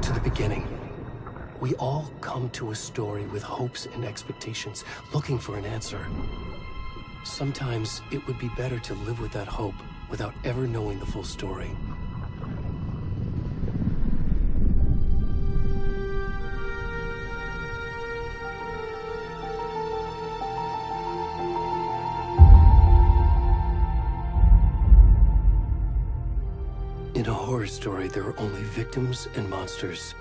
to the beginning. We all come to a story with hopes and expectations, looking for an answer. Sometimes it would be better to live with that hope without ever knowing the full story. In a horror story, there are only victims and monsters.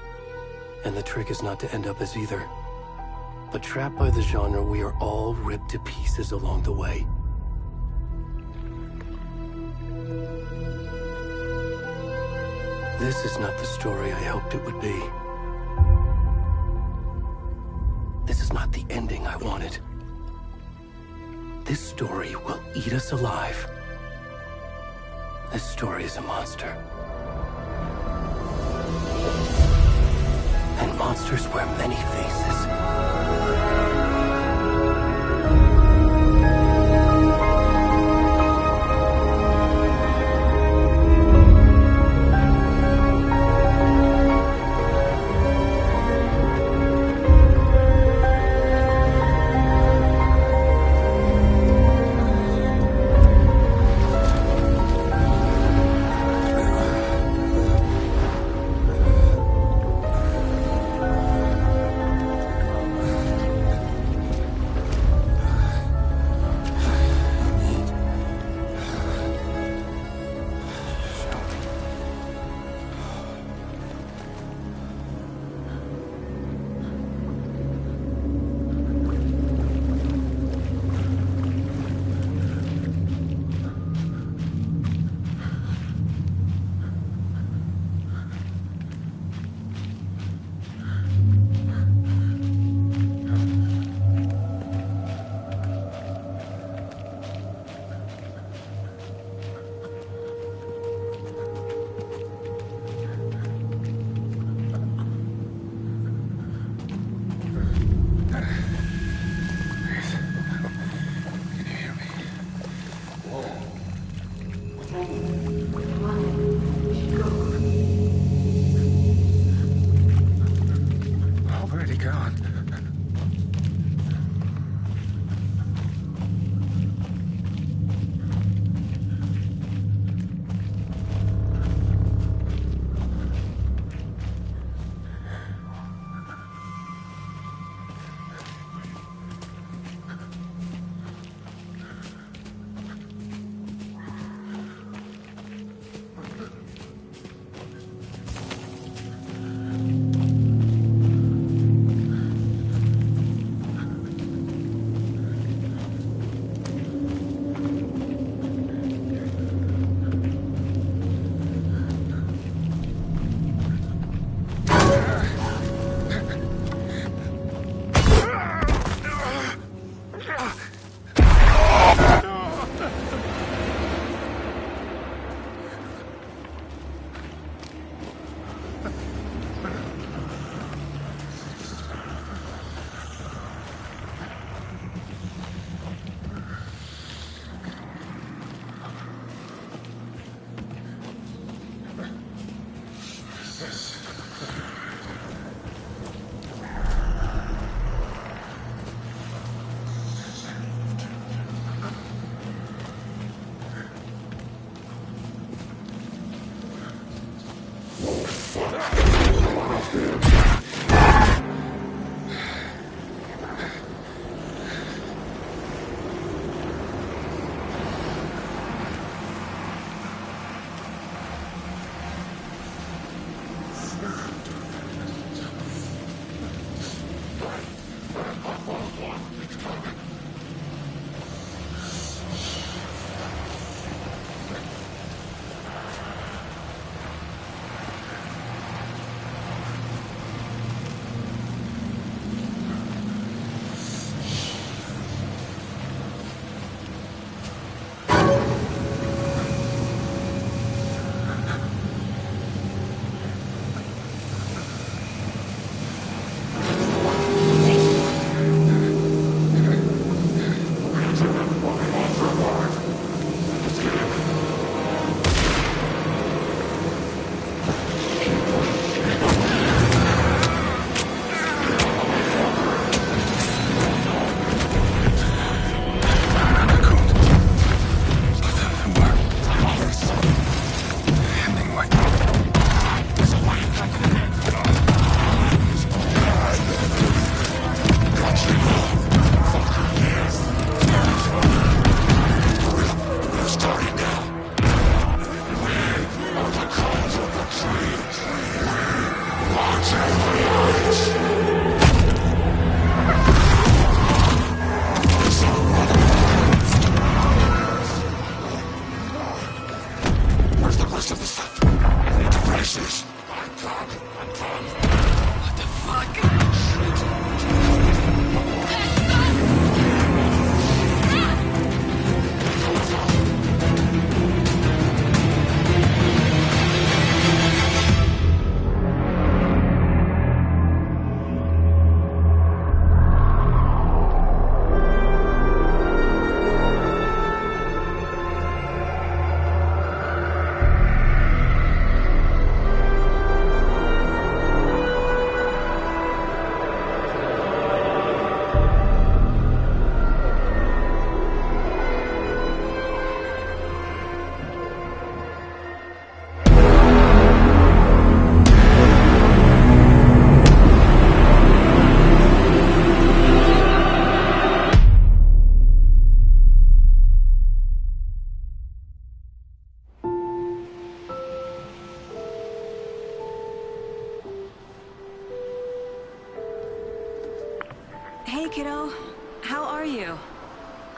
And the trick is not to end up as either. But trapped by the genre, we are all ripped to pieces along the way. This is not the story I hoped it would be. This is not the ending I wanted. This story will eat us alive. This story is a monster. And monsters wear many faces.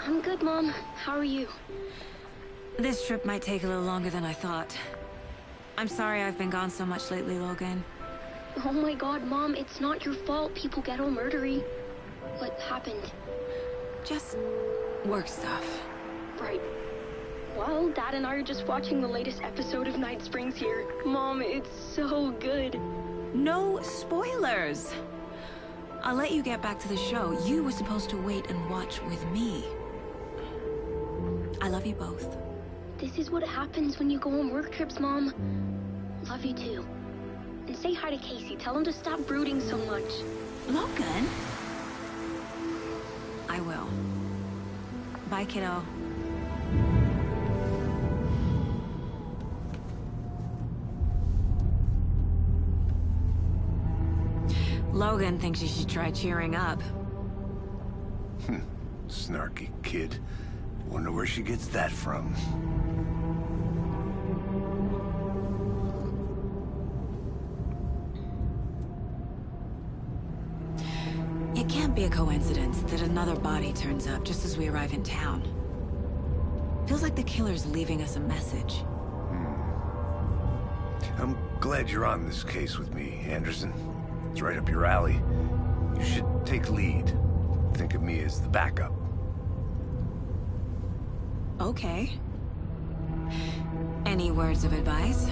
I'm good, Mom. How are you? This trip might take a little longer than I thought. I'm sorry I've been gone so much lately, Logan. Oh my god, Mom, it's not your fault people get all murdery. What happened? Just work stuff. Right. Well, Dad and I are just watching the latest episode of Night Springs here. Mom, it's so good. No spoilers! I'll let you get back to the show. You were supposed to wait and watch with me. I love you both. This is what happens when you go on work trips, Mom. Love you too. And say hi to Casey. Tell him to stop brooding so much. Logan? I will. Bye, kiddo. Logan thinks you should try cheering up. Snarky kid. Wonder where she gets that from. It can't be a coincidence that another body turns up just as we arrive in town. Feels like the killer's leaving us a message. I'm glad you're on this case with me, Anderson. It's right up your alley. You should take lead. Think of me as the backup. Okay. Any words of advice?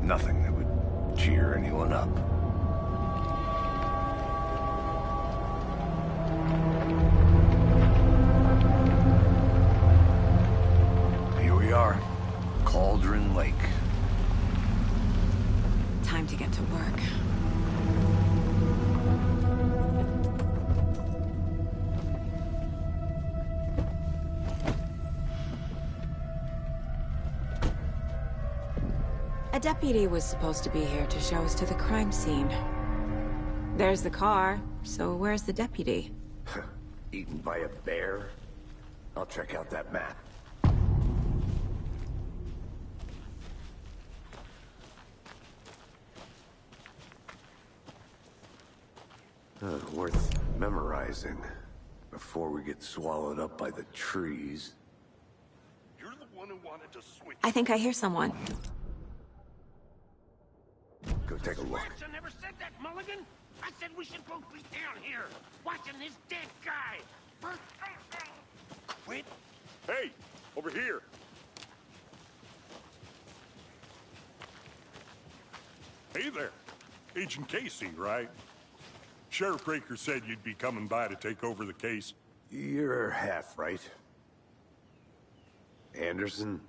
Nothing that would cheer anyone up. Here we are. Cauldron Lake. Time to get to work. A deputy was supposed to be here to show us to the crime scene. There's the car, so where's the deputy? Eaten by a bear? I'll check out that map. Worth memorizing before we get swallowed up by the trees. You're the one who wanted to switch. I think I hear someone. Go take a look. I never said that, Mulligan. I said we should both be down here, watching this dead guy. First thing. Quit. Hey, over here. Hey there. Agent Casey, right? Sheriff Breaker said you'd be coming by to take over the case. You're half right. Anderson?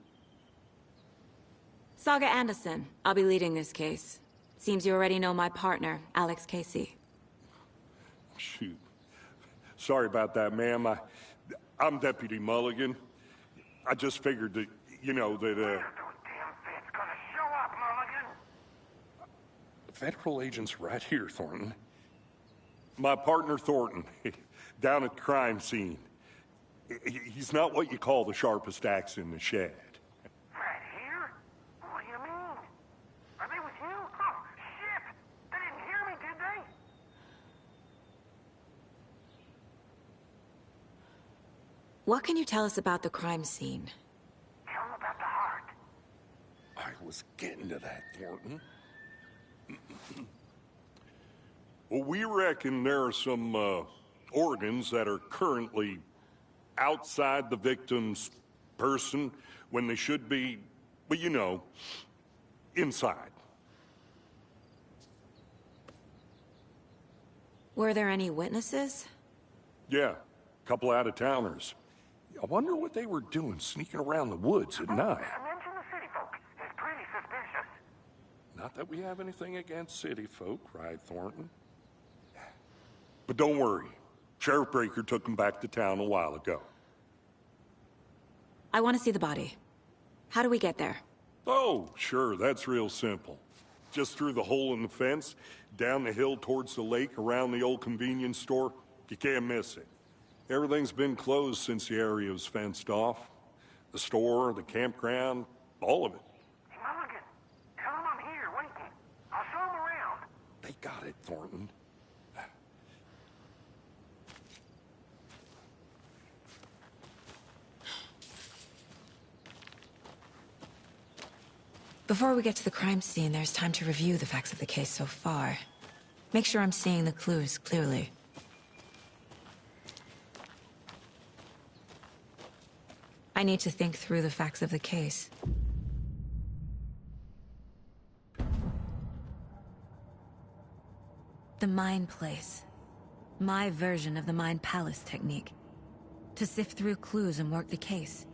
Saga Anderson. I'll be leading this case. Seems you already know my partner, Alex Casey. Shoot. Sorry about that, ma'am. I'm Deputy Mulligan. I just figured that, you know, that, Those damn feds gonna show up, Mulligan. Federal agent's right here, Thornton. My partner, Thornton, down at the crime scene. He's not what you call the sharpest axe in the shed. Right here? What do you mean? Are they with you? Oh, shit! They didn't hear me, did they? What can you tell us about the crime scene? Tell them about the heart. I was getting to that, Thornton. Well, we reckon there are some organs that are currently outside the victim's person when they should be, well, you know, inside. Were there any witnesses? Yeah, a couple out-of-towners. I wonder what they were doing sneaking around the woods at night. Mention the city folk. It's pretty suspicious. Not that we have anything against city folk, right, Thornton? But don't worry. Sheriff Breaker took him back to town a while ago. I want to see the body. How do we get there? Oh, sure, that's real simple. Just through the hole in the fence, down the hill towards the lake, around the old convenience store. You can't miss it. Everything's been closed since the area was fenced off. The store, the campground, all of it. Hey, Mulligan, tell them I'm here waiting. I'll show them around. They got it, Thornton. Before we get to the crime scene, there's time to review the facts of the case so far. Make sure I'm seeing the clues clearly. I need to think through the facts of the case. The Mind Place. My version of the Mind Palace technique. To sift through clues and work the case.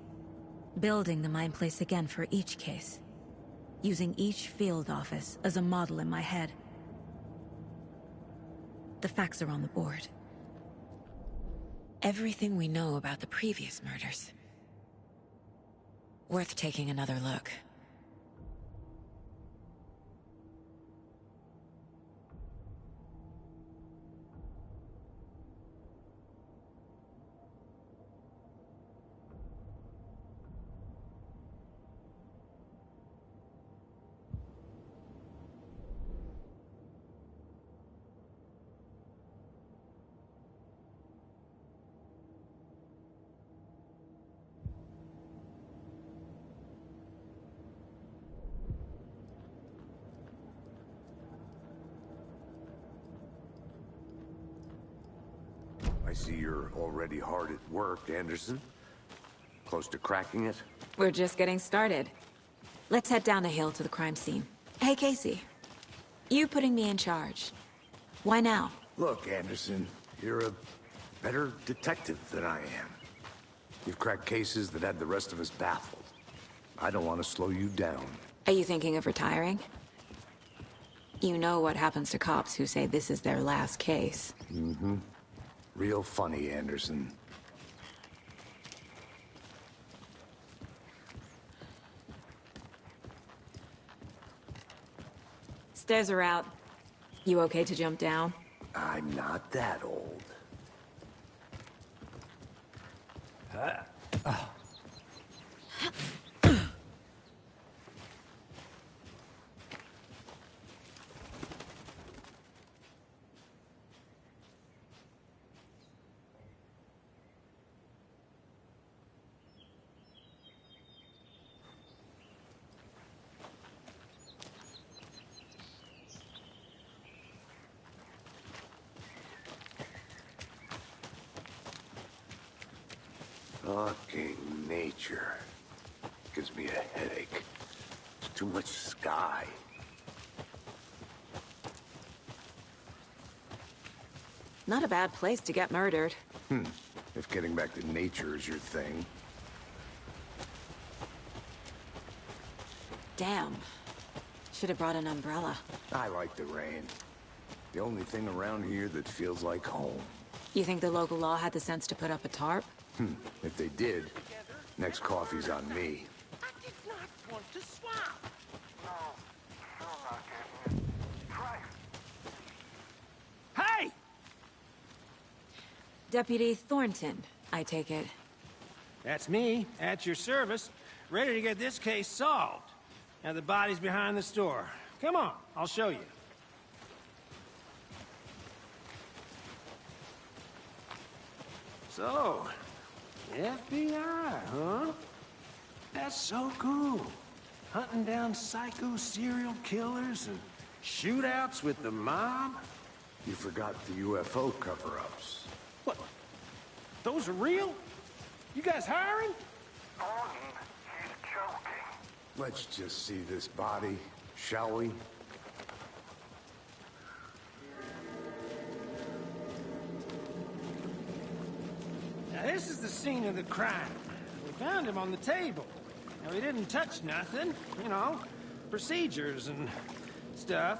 Building the Mind Place again for each case. Using each field office as a model in my head. The facts are on the board. Everything we know about the previous murders. Worth taking another look. I see you're already hard at work, Anderson. Close to cracking it? We're just getting started. Let's head down the hill to the crime scene. Hey, Casey. You putting me in charge. Why now? Look, Anderson, you're a better detective than I am. You've cracked cases that had the rest of us baffled. I don't want to slow you down. Are you thinking of retiring? You know what happens to cops who say this is their last case. Mm-hmm. Real funny, Anderson. Stairs are out. You okay to jump down? I'm not that old. Fucking nature. Gives me a headache. It's too much sky. Not a bad place to get murdered. If getting back to nature is your thing. Damn. Should have brought an umbrella. I like the rain. The only thing around here that feels like home. You think the local law had the sense to put up a tarp? If they did, next coffee's on me. I did not want to swap. No, sure not, Captain. Try. Hey! Deputy Thornton, I take it. That's me, at your service, ready to get this case solved. Now the body's behind the store. Come on, I'll show you. So, FBI, huh? That's so cool. Hunting down psycho serial killers and shootouts with the mob? You forgot the UFO cover-ups. What? Those are real? You guys hiring? Thornton, he's joking. Let's just see this body, shall we? Now this is the scene of the crime. We found him on the table. Now he didn't touch nothing, you know, procedures and stuff.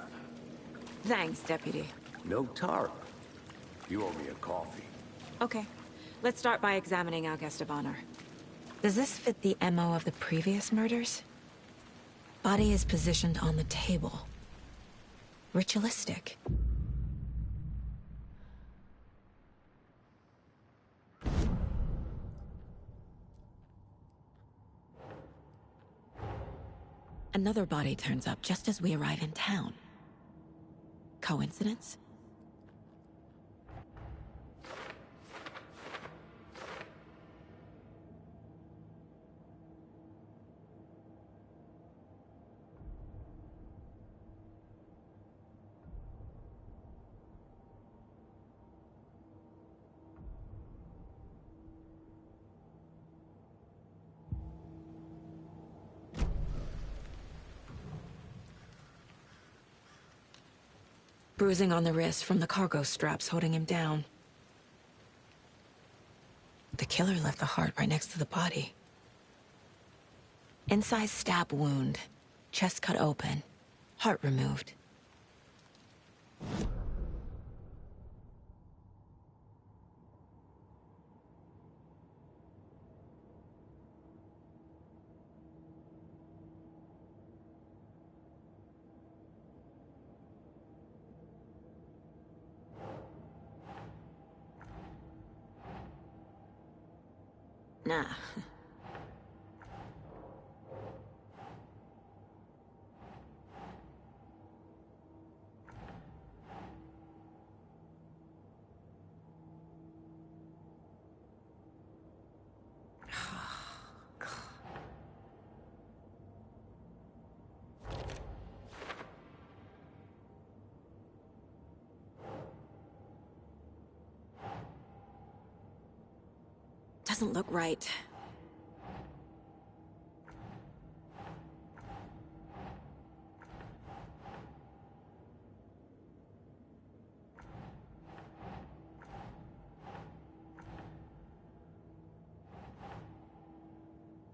Thanks, Deputy. No tarp. You owe me a coffee. Okay. Let's start by examining our guest of honor. Does this fit the MO of the previous murders? Body is positioned on the table. Ritualistic. Another body turns up just as we arrive in town. Coincidence? Bruising on the wrist from the cargo straps holding him down. The killer left the heart right next to the body. Inside stab wound, chest cut open, heart removed. Nah. Doesn't look right.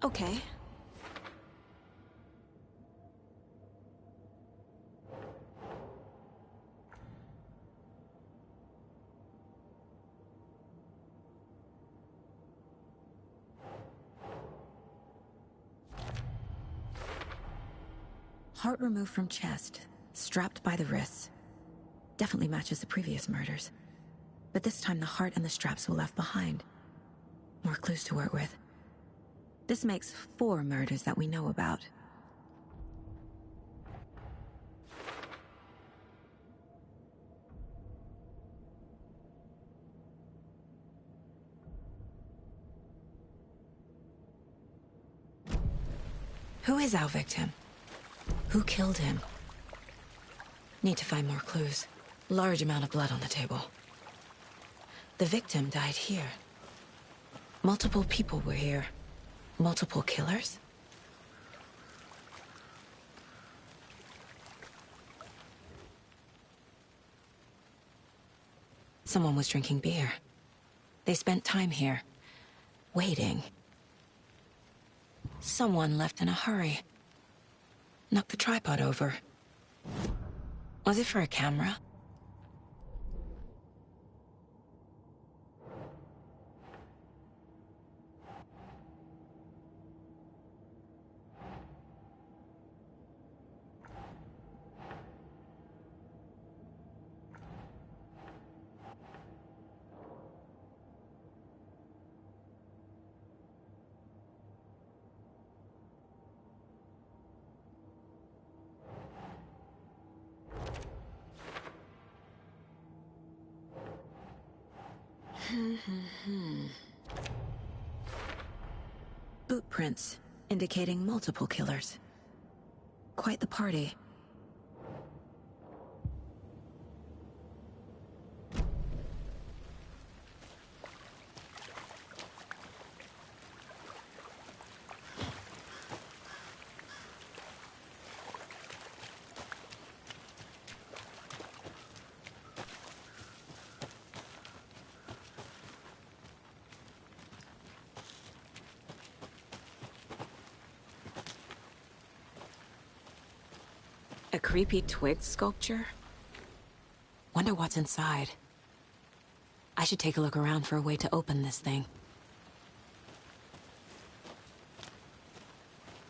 Okay. Heart removed from chest, strapped by the wrists. Definitely matches the previous murders. But this time the heart and the straps were left behind. More clues to work with. This makes 4 murders that we know about. Who is our victim? Who killed him? Need to find more clues. Large amount of blood on the table. The victim died here. Multiple people were here. Multiple killers? Someone was drinking beer. They spent time here, waiting. Someone left in a hurry. Knocked the tripod over. Was it for a camera? Boot prints, indicating multiple killers. Quite the party. A creepy twig sculpture? Wonder what's inside. I should take a look around for a way to open this thing.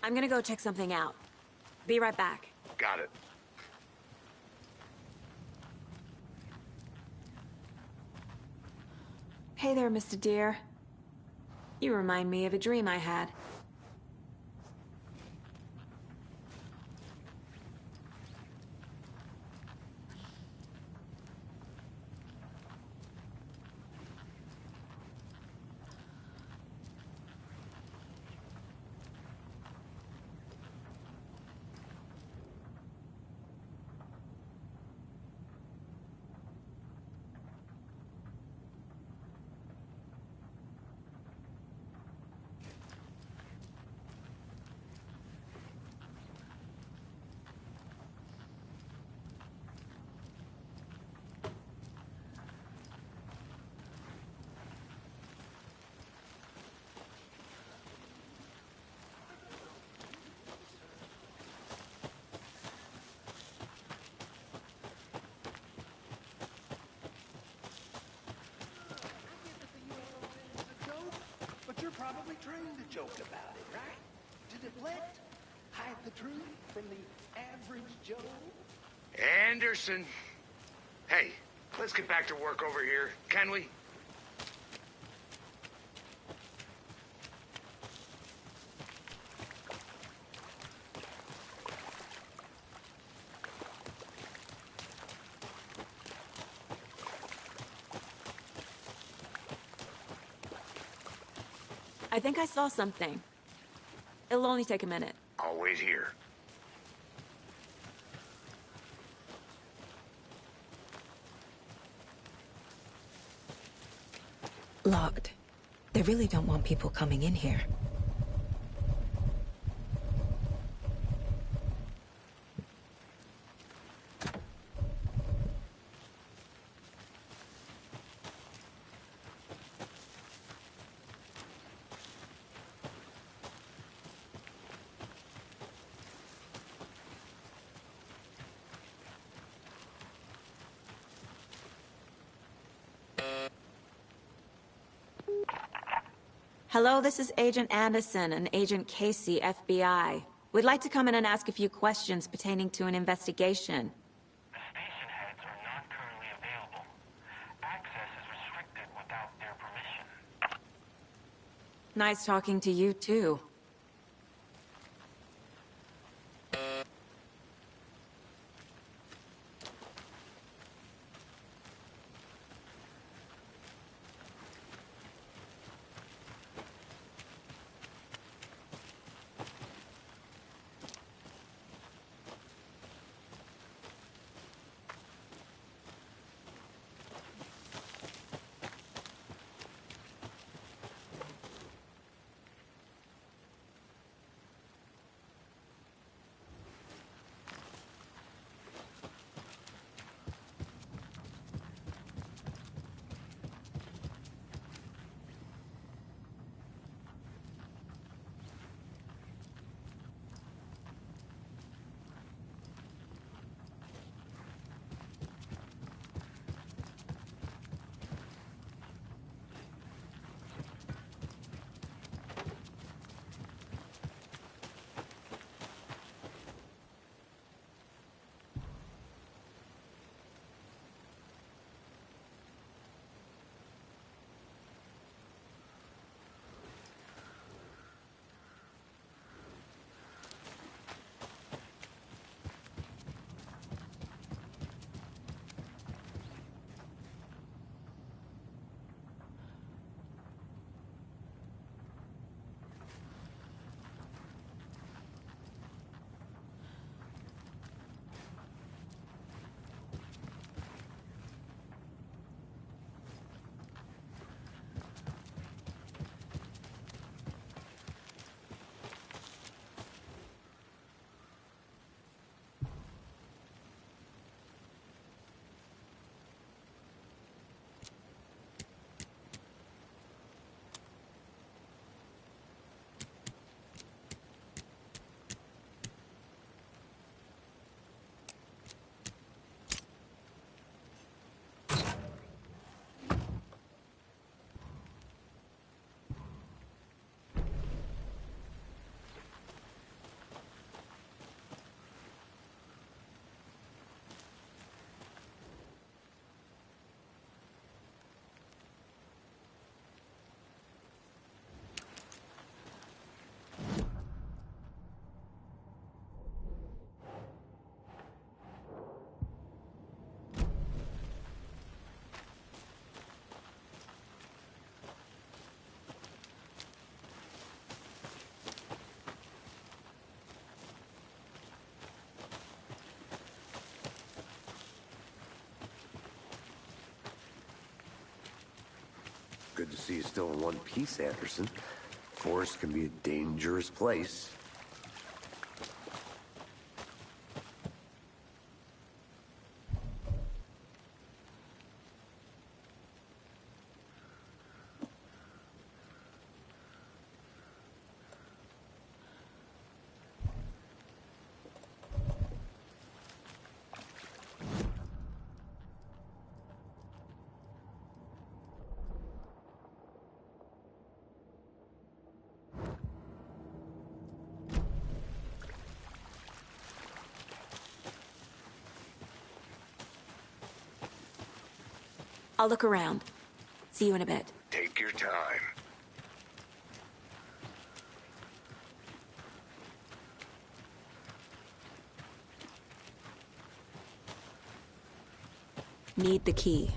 I'm gonna go check something out. Be right back. Got it. Hey there, Mr. Deer. You remind me of a dream I had. probably trained to joke about it, right? To deflect, hide the truth from the average Joe. Anderson. Hey, let's get back to work over here, can we? I think I saw something. It'll only take a minute. I'll wait here. Locked. They really don't want people coming in here. Hello, this is Agent Anderson and Agent Casey, FBI. We'd like to come in and ask a few questions pertaining to an investigation. The station heads are not currently available. Access is restricted without their permission. Nice talking to you, too. Good to see you still in one piece, Anderson. Forest can be a dangerous place. I'll look around. See you in a bit. Take your time. Need the key.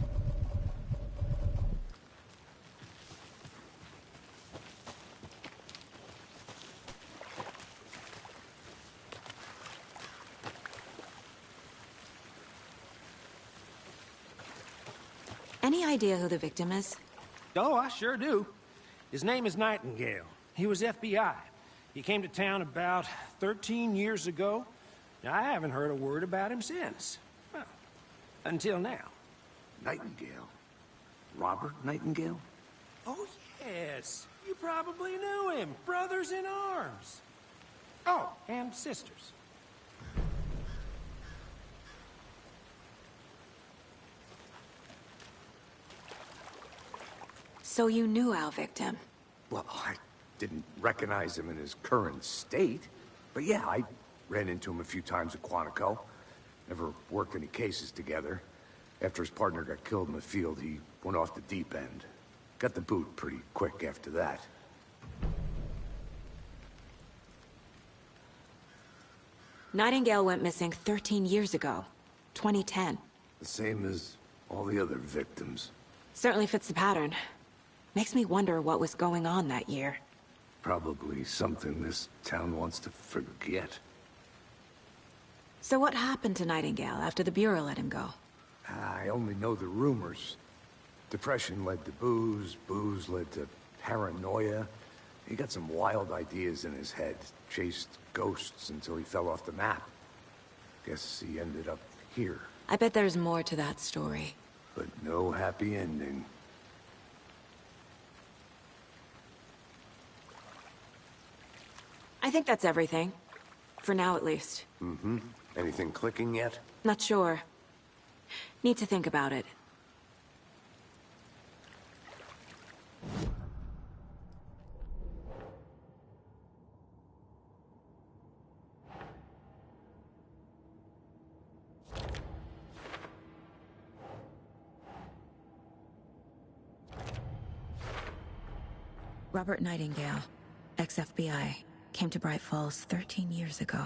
Any idea who the victim is? Oh, I sure do. His name is Nightingale. He was FBI. He came to town about 13 years ago. Now, I haven't heard a word about him since. Well, until now. Nightingale? Robert Nightingale? Oh, yes. You probably knew him. Brothers in arms. Oh, and sisters. So you knew our victim? Well, I didn't recognize him in his current state. But yeah, I ran into him a few times at Quantico. Never worked any cases together. After his partner got killed in the field, he went off the deep end. Got the boot pretty quick after that. Nightingale went missing 13 years ago. 2010. The same as all the other victims. Certainly fits the pattern. Makes me wonder what was going on that year. Probably something this town wants to forget. So what happened to Nightingale after the Bureau let him go? I only know the rumors. Depression led to booze, booze led to paranoia. He got some wild ideas in his head, chased ghosts until he fell off the map. Guess he ended up here. I bet there's more to that story. But no happy ending. I think that's everything. For now, at least. Mm-hmm. Anything clicking yet? Not sure. Need to think about it. Robert Nightingale, ex-FBI, came to Bright Falls 13 years ago.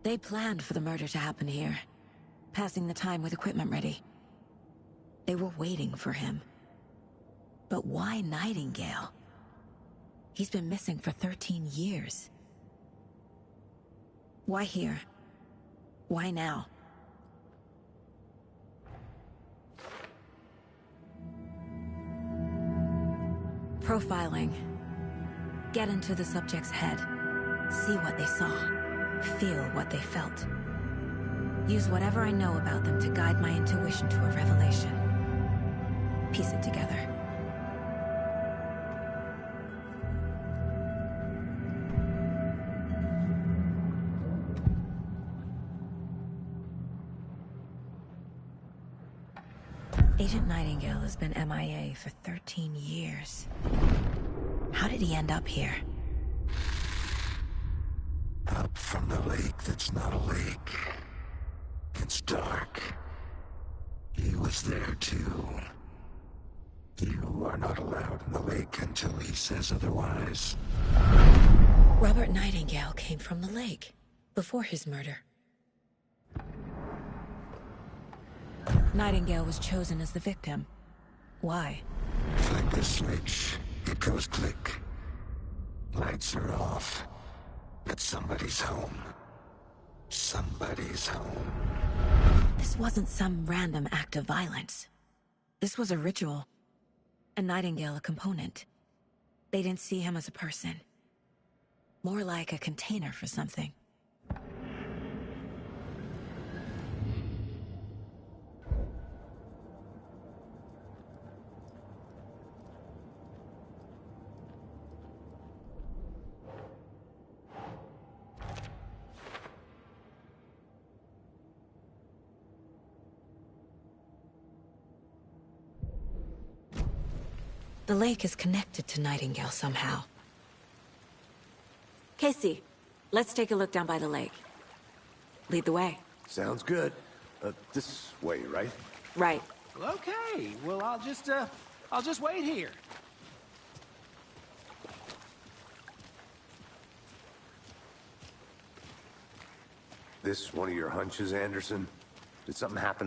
They planned for the murder to happen here, passing the time with equipment ready. They were waiting for him. But why Nightingale? He's been missing for 13 years. Why here? Why now? Profiling. Get into the subject's head. See what they saw. Feel what they felt. Use whatever I know about them to guide my intuition to a revelation. Piece it together. Agent Nightingale has been MIA for 13 years. How did he end up here? Up from the lake that's not a lake. It's dark. He was there too. You are not allowed in the lake until he says otherwise. Robert Nightingale came from the lake, before his murder. Nightingale was chosen as the victim. Why? Flick the switch, it goes click. Lights are off. But somebody's home. Somebody's home. This wasn't some random act of violence. This was a ritual. And Nightingale a component. They didn't see him as a person. More like a container for something. The lake is connected to Nightingale somehow. Casey, let's take a look down by the lake. Lead the way. Sounds good. This way, right? Right. Okay, well, I'll just wait here. This one of your hunches, Anderson? Did something happen at